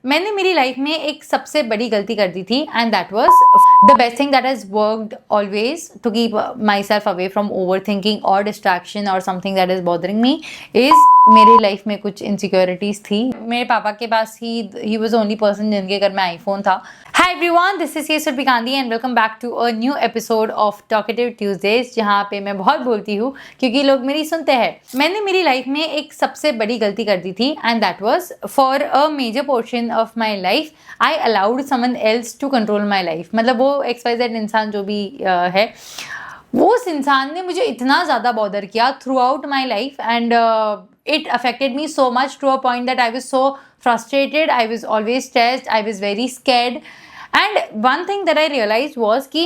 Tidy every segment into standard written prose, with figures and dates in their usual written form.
मैंने मेरी लाइफ में एक सबसे बड़ी गलती कर दी थी and that was the best thing that has worked always to keep myself away from overthinking और डिस्ट्रैक्शन और something that is bothering me is मेरी लाइफ में कुछ इनसिक्योरिटीज थी। मेरे पापा के पास ही वाज ओनली पर्सन जिनके घर में आईफोन था। Hi everyone, this is Surabhi Gandhi and welcome back to a new episode of talkative Tuesdays, जहाँ पे मैं बहुत बोलती हूँ क्योंकि लोग मेरी सुनते हैं। मैंने मेरी लाइफ में एक सबसे बड़ी गलती कर दी थी and that was for a major portion of my life I allowed someone else to control my life. मतलब वो XYZ इंसान जो भी है, वो उस इंसान ने मुझे इतना ज़्यादा बॉदर किया through out my life and it affected me so much to a point that I was so frustrated, I was always stressed, I was very scared. And one thing that I realized was कि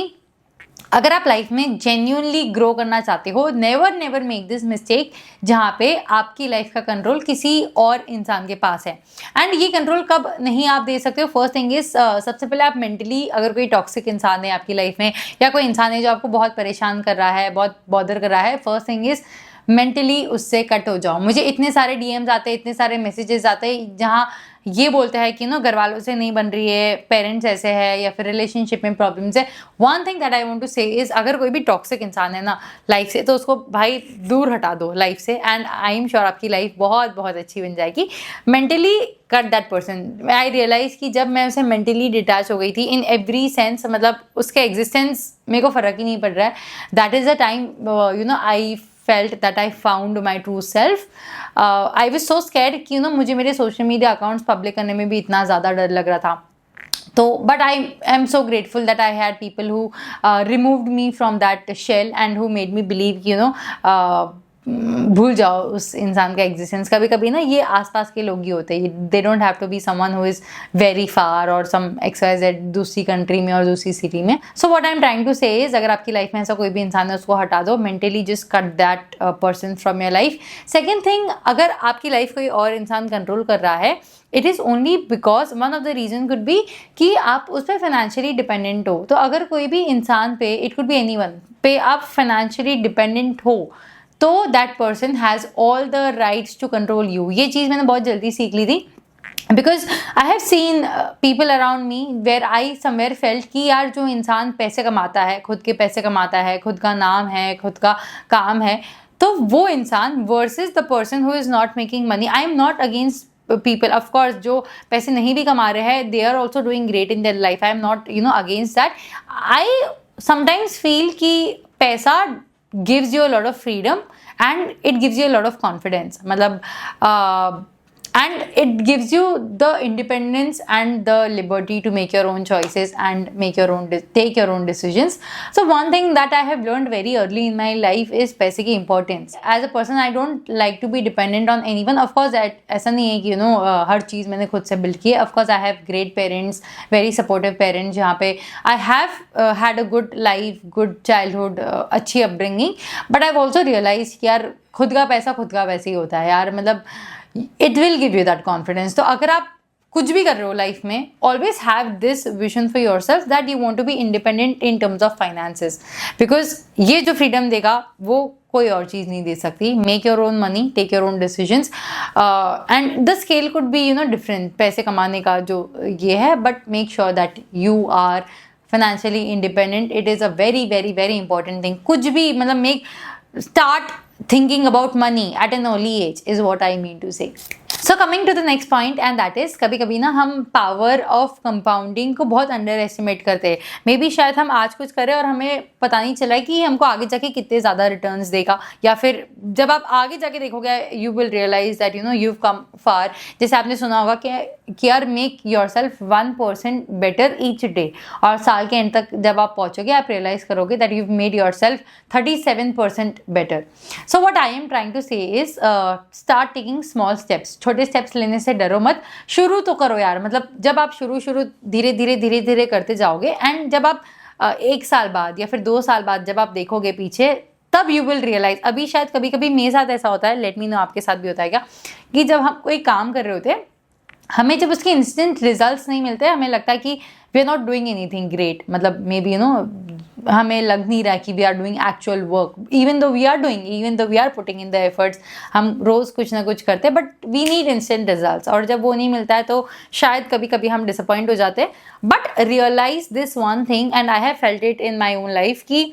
अगर आप life में genuinely grow करना चाहते हो, never make this mistake जहाँ पे आपकी लाइफ का कंट्रोल किसी और इंसान के पास है। एंड ये कंट्रोल कब नहीं आप दे सकते हो? फर्स्ट थिंग इज सबसे पहले आप मेंटली, अगर कोई टॉक्सिक इंसान है आपकी लाइफ में या कोई इंसान है जो आपको बहुत परेशान कर रहा है, बहुत बॉदर कर रहा है, फर्स्ट थिंग इज मेंटली उससे कट हो जाओ। मुझे इतने सारे DMs आते हैं, इतने सारे मैसेजेस आते हैं जहाँ ये बोलते हैं कि घर वालों से नहीं बन रही है, पेरेंट्स ऐसे है या फिर रिलेशनशिप में प्रॉब्लम्स है। One thing that I want to say is, अगर कोई भी टॉक्सिक इंसान है ना लाइफ से, तो उसको भाई दूर हटा दो लाइफ से एंड आई एम श्योर आपकी लाइफ बहुत बहुत अच्छी बन जाएगी। Mentally cut that person. I realize कि जब मैं उसे मेंटली डिटैच हो गई थी इन एवरी सेंस, मतलब उसके एग्जिस्टेंस मेरे को फ़र्क ही नहीं पड़ रहा है, that is the time I felt that I found my true self. I was so scared कि मुझे मेरे सोशल मीडिया अकाउंट्स पब्लिक करने में भी इतना ज़्यादा डर लग रहा था। तो but I am so grateful that I had people who removed me from that shell and who made me believe कि भूल जाओ उस इंसान का एग्जिस्टेंस। कभी कभी ना ये आसपास के लोग ही होते हैं, they don't have to be someone who is very far और सम XYZ दूसरी कंट्री में और दूसरी सिटी में। So what I am trying to say is, अगर आपकी लाइफ में ऐसा कोई भी इंसान है उसको हटा दो, mentally just cut that person from your life. Second thing, अगर आपकी लाइफ कोई और इंसान कंट्रोल कर रहा है, it is only because one of the reason could be कि आप उस पर फाइनेंशियली डिपेंडेंट हो। तो अगर कोई भी इंसान पे, इट कुड बी एनीवन पे, आप फाइनेंशियली डिपेंडेंट हो तो that person has all the rights to control you. ये चीज़ मैंने बहुत जल्दी सीख ली थी because I have seen people around me where I somewhere felt कि यार जो इंसान पैसे कमाता है, खुद के पैसे कमाता है, खुद का नाम है, खुद का काम है, तो वो इंसान versus the person who is not making money. I am not against people, of course, जो पैसे नहीं भी कमा रहे हैं, they are also doing great in their life. I am not against that. I sometimes feel कि पैसा gives you a lot of freedom and it gives you a lot of confidence. मतलब and it gives you the independence and the liberty to make your own choices and make your own take your own decisions. So one thing that I have learned very early in my life is पैसे की importance. As a person, I don't like to be dependent on anyone. Of course, ऐसा नहीं है कि हर चीज़ मैंने खुद से build की है. Of course, I have great parents, very supportive parents, जहाँ पे I have had a good life, good childhood, अच्छी upbringing. But I've also realized कि यार खुद का पैसा खुद का वैसे ही होता है यार, मतलब it will give you that confidence. तो अगर आप कुछ भी कर रहे हो लाइफ में, always have this vision for yourself that you want to be independent in terms of finances, because ये जो फ्रीडम देगा वो कोई और चीज़ नहीं दे सकती। Make your own money, take your own decisions and the scale could be different पैसे कमाने का जो ये है, but make sure that you are financially independent. It is a very very very important thing. कुछ भी मतलब start thinking about money at an early age is what I mean to say. So coming to the next point and that is, कभी कभी ना हम power of compounding को बहुत under estimate करते हैं। मे बी शायद हम आज कुछ करें और हमें पता नहीं चला कि हमको आगे जाके कितने ज़्यादा रिटर्न्स देगा, या फिर जब आप आगे जाके देखोगे you will realise that you come far. जैसे आपने सुना होगा कि यार make yourself 1% better each day, और साल के एंड तक जब आप पहुँचोगे आप रियलाइज करोगे that you made yourself 37% better. So what I am trying to say is start taking small steps. छोटे स्टेप्स लेने से डरो मत, शुरू तो करो यार। मतलब जब आप शुरू धीरे धीरे करते जाओगे एंड जब आप 1 साल बाद या फिर 2 साल बाद जब आप देखोगे पीछे, तब यू विल रियलाइज। अभी शायद कभी कभी मेरे साथ ऐसा होता है, लेट मी नो आपके साथ भी होता है क्या, कि जब हम कोई काम कर रहे होते हैं, हमें जब उसके इंस्टेंट रिजल्ट्स नहीं मिलते, हमें लगता है कि we are not doing anything great. मतलब मे बी हमें लग नहीं रहा कि we are doing actual work, even though we are putting in the efforts, हम रोज कुछ ना कुछ करते हैं, but we need instant results, और जब वो नहीं मिलता है तो शायद कभी कभी हम डिसअपॉइंट हो जाते हैं. But realize this one thing, and I have felt it in my own life, कि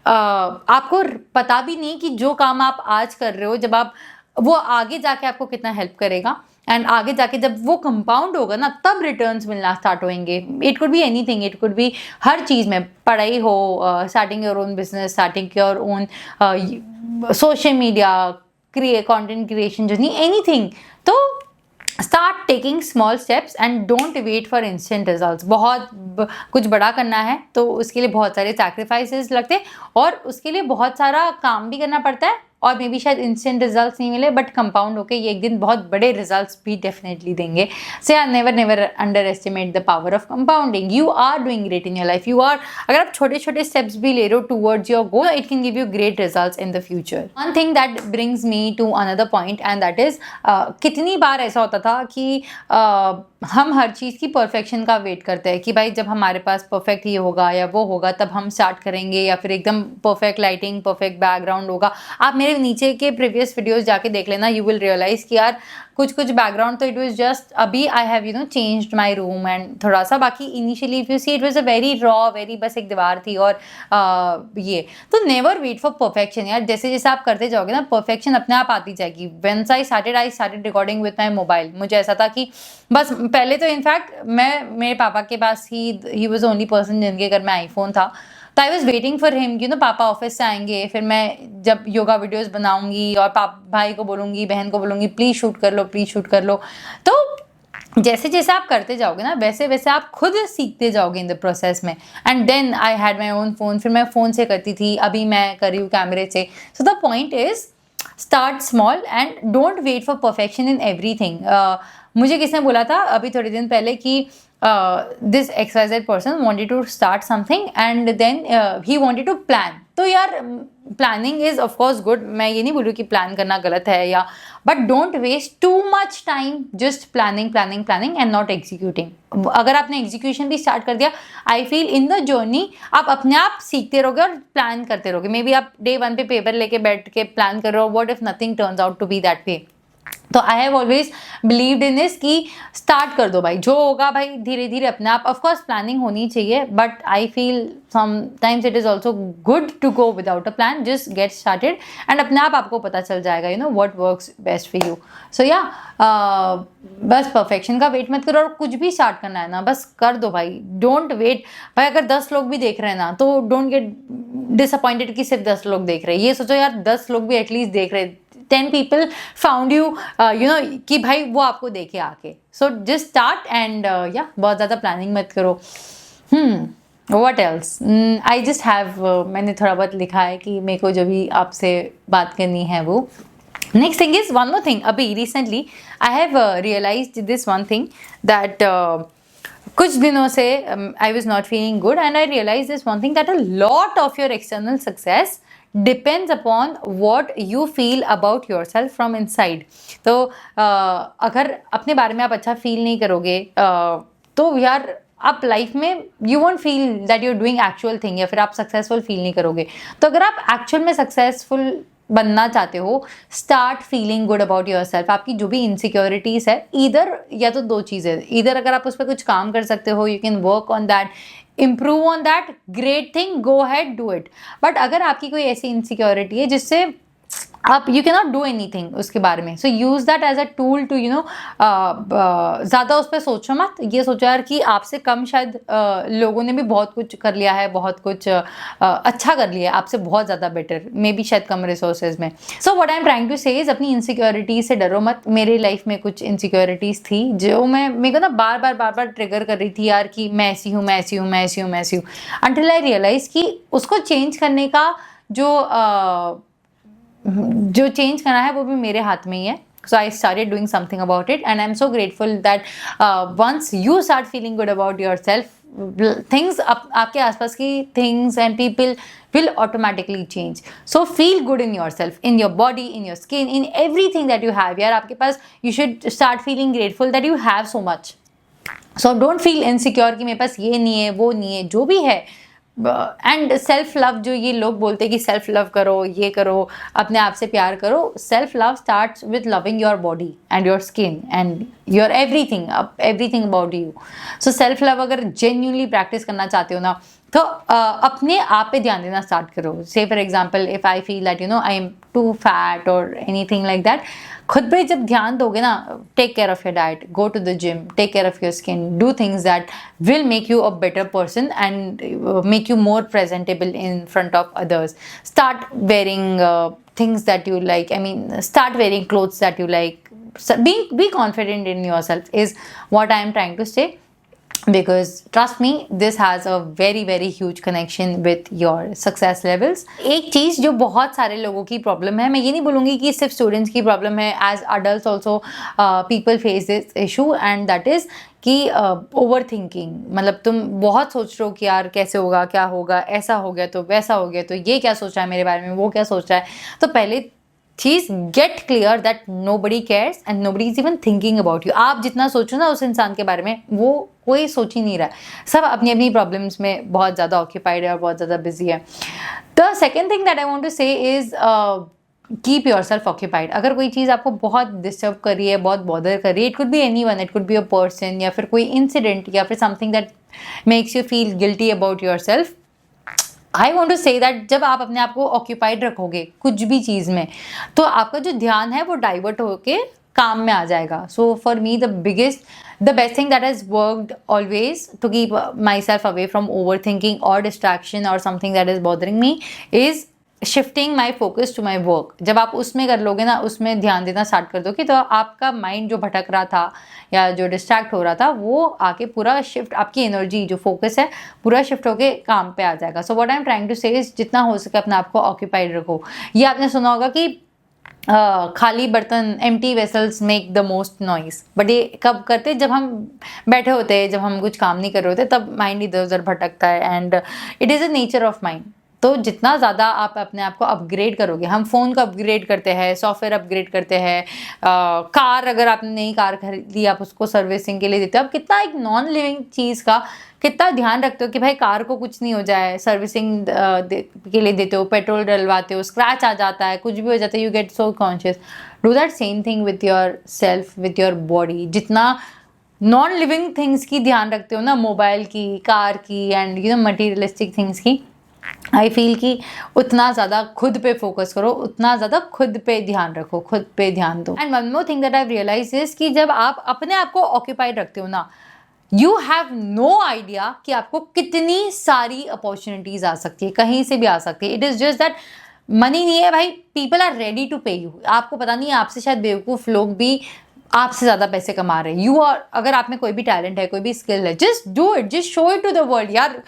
आपको पता भी नहीं कि जो काम आप आज कर रहे हो, जब आप वो आगे जाके आपको कितना हेल्प करेगा, एंड आगे जाके जब वो कंपाउंड होगा ना, तब रिटर्न्स मिलना स्टार्ट होंगे. It could be anything, it could be हर चीज़ में, पढ़ाई हो, starting your own business, starting your own social media, content creation journey, anything. तो start taking small steps and don't wait for instant results. बहुत कुछ बड़ा करना है तो उसके लिए बहुत सारे सैक्रिफाइसेस लगते हैं, और उसके लिए बहुत सारा काम भी करना पड़ता है, और मे बी शायद इंस्टेंट रिजल्ट्स नहीं मिले, बट कंपाउंड होके ये एक दिन बहुत बड़े रिजल्ट्स भी डेफिनेटली देंगे. सो यार, never underestimate the power of compounding. You are doing great in your life. You are, अगर आप छोटे छोटे स्टेप्स भी ले रहे हो towards your goal, it can give you great results in the future. One thing that brings me to another point, and that is, कितनी बार ऐसा होता था कि हम हर चीज़ की परफेक्शन का वेट करते हैं कि भाई जब हमारे पास परफेक्ट ये होगा या वो होगा तब हम स्टार्ट करेंगे, या फिर एकदम परफेक्ट लाइटिंग, परफेक्ट बैकग्राउंड होगा. आप मेरे नीचे के प्रीवियस वीडियोस जाके देख लेना, यू विल रियलाइज कि यार कुछ बैकग्राउंड तो इट वाज जस्ट, अभी I have changed my room and थोड़ा सा, बाकी initially if you see it was a very raw, very बस एक दीवार थी, और ये तो नेवर वेट फॉर परफेक्शन यार. जैसे जैसे आप करते जाओगे ना, परफेक्शन अपने आप आती जाएगी. Whence I started recording with my mobile, मुझे ऐसा था कि बस पहले तो इनफैक्ट मेरे पापा के पास ही वाज ओनली पर्सन जिनके घर में आईफोन था, तो I was waiting for him, पापा ऑफिस से आएंगे, फिर मैं जब योगा वीडियोस बनाऊंगी और भाई को बोलूंगी, बहन को बोलूंगी प्लीज़ शूट कर लो. तो जैसे जैसे आप करते जाओगे ना, वैसे वैसे आप खुद सीखते जाओगे इन द प्रोसेस में. And then I had my own phone, फिर मैं फ़ोन से करती थी, अभी मैं कर रही हूँ कैमरे से. So the point is, start small and don't wait for perfection in everything. मुझे किसने बोला था अभी थोड़े दिन पहले कि this XYZ person wanted to start something and then he wanted to plan. तो यार planning is of course good, मैं ये नहीं बोलूँ कि प्लान करना गलत है, या but don't waste too much time just planning and not executing. अगर आपने एग्जीक्यूशन भी स्टार्ट कर दिया, I feel in the journey आप अपने आप सीखते रहोगे और प्लान करते रहोगे. मे बी आप डे 1 पे पेपर लेके बैठ के प्लान कर रहे हो, what if nothing turns out to be that way. तो I have always believed in this कि स्टार्ट कर दो भाई, जो होगा भाई धीरे धीरे अपने आप. ऑफकोर्स प्लानिंग होनी चाहिए, but I feel sometimes it is also good to go without a plan. Just get started and अपने आप आपको पता चल जाएगा what works best for you. So या बस परफेक्शन का वेट मत करो, और कुछ भी स्टार्ट करना है ना बस कर दो भाई. डोंट वेट भाई, अगर 10 लोग भी देख रहे हैं ना तो डोंट गेट डिसअपॉइंटेड कि सिर्फ 10 लोग देख रहे हैं. ये सोचो यार 10 लोग भी एटलीस्ट देख रहे हैं, 10 people found you, कि भाई वो आपको देखे आके. सो जस्ट स्टार्ट एंड या बहुत ज़्यादा प्लानिंग मत करो. What else, I just have, मैंने थोड़ा बहुत लिखा है कि मेरे को जो भी आपसे बात करनी है वो. Next thing is one more thing. अभी recently I have realised this one thing that कुछ दिनों से I was not feeling good, and I realise this one thing that a lot of your external success depends upon what you feel about yourself from inside. तो अगर अपने बारे में आप अच्छा फील नहीं करोगे तो यार आप लाइफ में you won't feel that you are doing actual thing, या फिर आप सक्सेसफुल फील नहीं करोगे. तो अगर आप एक्चुअल में सक्सेसफुल बनना चाहते हो, start feeling good about your self. आपकी जो भी इनसिक्योरिटीज़ है, इधर या तो दो चीज़ें, इधर अगर आप उस पर कुछ काम कर सकते हो, you can work on that, improve on that, great thing, go ahead, do it. But अगर आपकी कोई ऐसी इनसिक्योरिटी है जिससे आप you can not do anything उसके बारे में, so use that as a tool to ज़्यादा उस पर सोचो मत. ये सोचो यार कि आपसे कम शायद लोगों ने भी बहुत कुछ कर लिया है, बहुत कुछ अच्छा कर लिया है, आपसे बहुत ज़्यादा बेटर, मे बी शायद कम रिसोर्सेज में. So what I am trying to say is, अपनी इनसिक्योरिटीज से डरो मत. मेरी लाइफ में कुछ इनसिक्योरिटीज़ थी जो मेरे को ना बार बार ट्रिगर कर रही थी यार कि मैं ऐसी हूँ, अनटिल आई रियलाइज कि उसको चेंज करने का जो चेंज करना है वो भी मेरे हाथ में ही है. So I started doing something about it, and I'm so grateful that once you start feeling good about yourself, things आपके आसपास की things and people will automatically change. So feel good in yourself, in your body, in your skin, in everything that you have. यार आपके पास, you should start feeling grateful that you have so much. So don't feel insecure कि मेरे पास ये नहीं है, वो नहीं है, जो भी है एंड सेल्फ लव, जो ये लोग बोलते हैं कि सेल्फ लव करो, ये करो, अपने आप से प्यार करो, self love starts with loving your body and your skin and your everything about you. So self love अगर जेन्यूनली प्रैक्टिस करना चाहते हो ना, तो अपने आप पे ध्यान देना स्टार्ट करो. Say for example, if I feel that I am too fat और एनीथिंग लाइक दैट, खुद पे जब ध्यान दोगे ना, take care of your diet, go to the gym, take care of your skin, do things that will make you a better person and make you more presentable in front of others. Start wearing things that you like. I mean, start wearing clothes that you like. So be confident in yourself is what I am trying to say. Because trust me, this has a very very huge connection with your success levels. एक चीज़ जो बहुत सारे लोगों की problem है, मैं ये नहीं बोलूँगी कि सिर्फ स्टूडेंट्स की प्रॉब्लम है, as adult also people face this issue, and that is कि ओवर थिंकिंग. मतलब तुम बहुत सोच रहे हो कि यार कैसे होगा, क्या होगा, ऐसा हो गया तो वैसा हो गया, तो ये क्या सोचा है मेरे बारे में, वो क्या सोचा है. तो पहले चीज get clear that nobody cares and nobody is even thinking about you. आप जितना सोचो ना उस इंसान के बारे में, वो कोई सोच ही नहीं रहा है. सब अपनी अपनी प्रॉब्लम्स में बहुत ज़्यादा ऑक्यूपाइड है और बहुत ज़्यादा बिजी है. The second thing that I want to say is keep yourself occupied. अगर कोई चीज़ आपको बहुत डिस्टर्ब कर रही है, बहुत बॉदर कर रही है, it could be anyone, it could be a person, या फिर कोई इंसिडेंट, या फिर something that makes you feel guilty about yourself. I want to say that जब आप अपने आप को ऑक्यूपाइड रखोगे कुछ भी चीज़ में, तो आपका जो ध्यान है वो डाइवर्ट होके काम में आ जाएगा. So for me the best thing that has worked always to keep myself away from overthinking और डिस्ट्रैक्शन और something that is bothering me is shifting my focus to my work. जब आप उसमें कर लोगे ना, उसमें ध्यान देना स्टार्ट कर दोगे, तो आपका माइंड जो भटक रहा था या जो डिस्ट्रैक्ट हो रहा था, वो आके पूरा शिफ्ट, आपकी एनर्जी जो फोकस है पूरा शिफ्ट होके काम पे आ जाएगा. So what I am trying to say is जितना हो सके अपने आप को ऑक्यूपाइड रखो. ये आपने सुना होगा कि खाली बर्तन, empty vessels make the most noise. But ये कब करते, जब हम बैठे होते हैं, जब हम कुछ काम नहीं कर रहे होते, तब माइंड इधर उधर भटकता है, and it is a nature of mind. तो जितना ज़्यादा आप अपने आप को अपग्रेड करोगे, हम फ़ोन को अपग्रेड करते हैं, सॉफ्टवेयर अपग्रेड करते हैं, कार, अगर आपने नई कार खरीदी आप उसको सर्विसिंग के लिए देते हो. आप कितना एक नॉन लिविंग चीज़ का कितना ध्यान रखते हो कि भाई कार को कुछ नहीं हो जाए, सर्विसिंग के लिए देते हो, पेट्रोल डलवाते हो, स्क्रैच आ जाता है, कुछ भी हो जाता है, you get so conscious. Do that same thing with your self, with your body. जितना नॉन लिविंग थिंग्स की ध्यान रखते हो ना, मोबाइल की, कार की, एंड मटीरियलिस्टिक थिंग्स की, आई फील कि उतना ज़्यादा खुद पे फोकस करो, उतना ज़्यादा खुद पे ध्यान रखो, खुद पे ध्यान दो. And one more thing that I realise is कि जब आप अपने आप को ऑक्यूपाइड रखते हो ना, यू हैव नो आइडिया कि आपको कितनी सारी अपॉर्चुनिटीज आ सकती है, कहीं से भी आ सकती है. It is just that money नहीं है भाई, पीपल आर रेडी टू पे यू. आपको पता नहीं है, आपसे शायद बेवकूफ़ लोग भी आपसे ज़्यादा पैसे कमा रहे हैं. यू आर, अगर आप में कोई भी टैलेंट है, कोई भी स्किल है, just do it, just show it to the world. यार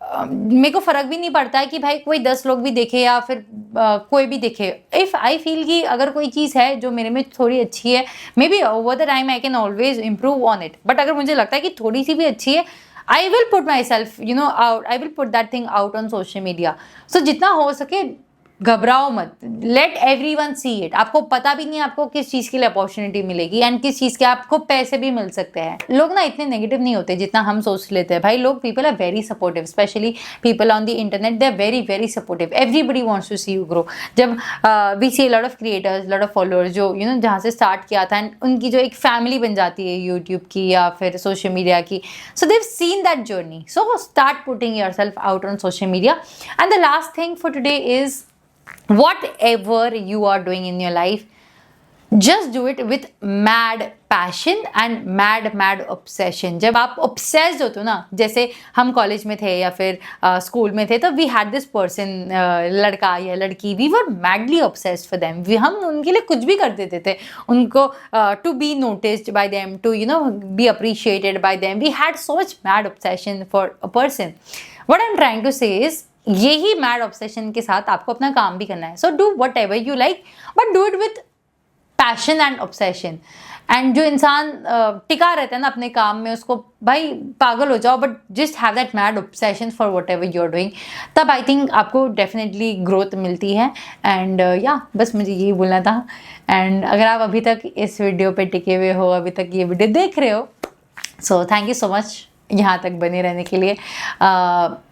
मेरे को फ़र्क भी नहीं पड़ता है कि भाई कोई 10 लोग भी देखे या फिर कोई भी देखे. इफ़ आई फील कि अगर कोई चीज़ है जो मेरे में थोड़ी अच्छी है, may be over the time I can always improve on it. But अगर मुझे लगता है कि थोड़ी सी भी अच्छी है, I will put myself out, I will put that thing out on social media. So जितना हो सके घबराओ मत, लेट एवरीवन सी इट. आपको पता भी नहीं आपको किस चीज़ के लिए अपॉर्चुनिटी मिलेगी एंड किस चीज़ के आपको पैसे भी मिल सकते हैं. लोग ना इतने नेगेटिव नहीं होते जितना हम सोच लेते हैं भाई. लोग, people are very supportive, specially people on the internet, they are very very supportive. Everybody wants to see you grow. जब we see lot of creators, lot of followers जो जहाँ से स्टार्ट किया था, एंड उनकी जो एक फैमिली बन जाती है यूट्यूब की या फिर सोशल मीडिया की. So they've seen that journey. So start putting yourself out on social media. And the last thing for today is whatever you are doing in your life, just do it with mad passion and mad obsession. जब आप obsessed होते हो ना, जैसे हम college में थे या फिर स्कूल में थे, तो we had this person, लड़का या लड़की, we were madly obsessed for them. हम उनके लिए कुछ भी कर देते थे, उनको to be noticed by them, to be appreciated by them. We had so much mad obsession for a person. What I'm trying to say is, यही मैड ऑब्सेशन के साथ आपको अपना काम भी करना है. So do what ever you like, but do it with passion and obsession. And जो इंसान टिका रहता है ना अपने काम में, उसको भाई पागल हो जाओ, but just have that mad obsession for whatever you are doing. तब आई थिंक आपको डेफिनेटली ग्रोथ मिलती है. एंड बस मुझे यही बोलना था. एंड अगर आप अभी तक इस वीडियो पे टिके हुए हो, अभी तक ये वीडियो देख रहे हो, सो थैंक यू सो मच. यहाँ तक बने रहने के लिए।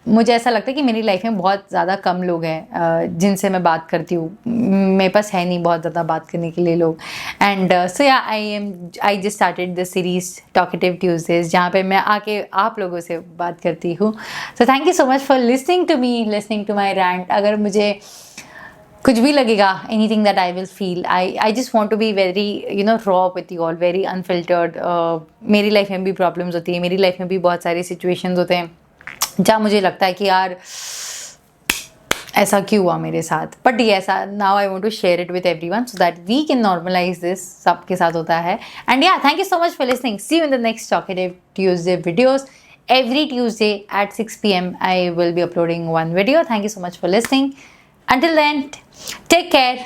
मुझे ऐसा लगता है कि मेरी लाइफ में बहुत ज़्यादा कम लोग हैं जिनसे मैं बात करती हूँ, मेरे पास है नहीं बहुत ज़्यादा बात करने के लिए लोग। एंड सो या I just started the series talkative Tuesdays, जहाँ पे मैं आके आप लोगों से बात करती हूँ। So thank you so much for listening to me, listening to my rant. अगर मुझे कुछ भी लगेगा, anything that I will feel, I just want to be very raw with you all, very unfiltered. मेरी लाइफ में भी problems होती है, मेरी लाइफ में भी बहुत सारे सिचुएशंस होते हैं जहाँ मुझे लगता है कि यार ऐसा क्यों हुआ मेरे साथ, बट ये ऐसा now I want to share it with everyone so that we can normalise this, सबके साथ होता है। And yeah thank you so much for listening, see you in the next talkative Tuesday videos. Every Tuesday at 6 p.m. I will be uploading one video. Thank you so much for listening. Until then, take care,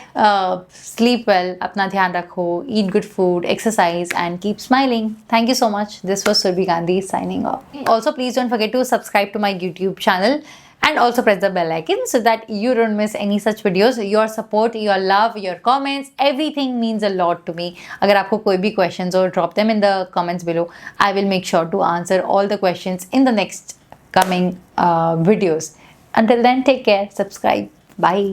sleep well, अपना ध्यान रखो, eat good food, exercise and keep smiling. Thank you so much. This was Surbhi Gandhi signing off. Also, please don't forget to subscribe to my YouTube channel and also press the bell icon so that you don't miss any such videos. Your support, your love, your comments, everything means a lot to me. अगर आपको कोई भी questions हो, drop them in the comments below. I will make sure to answer all the questions in the next coming videos. Until then, take care, subscribe. Bye.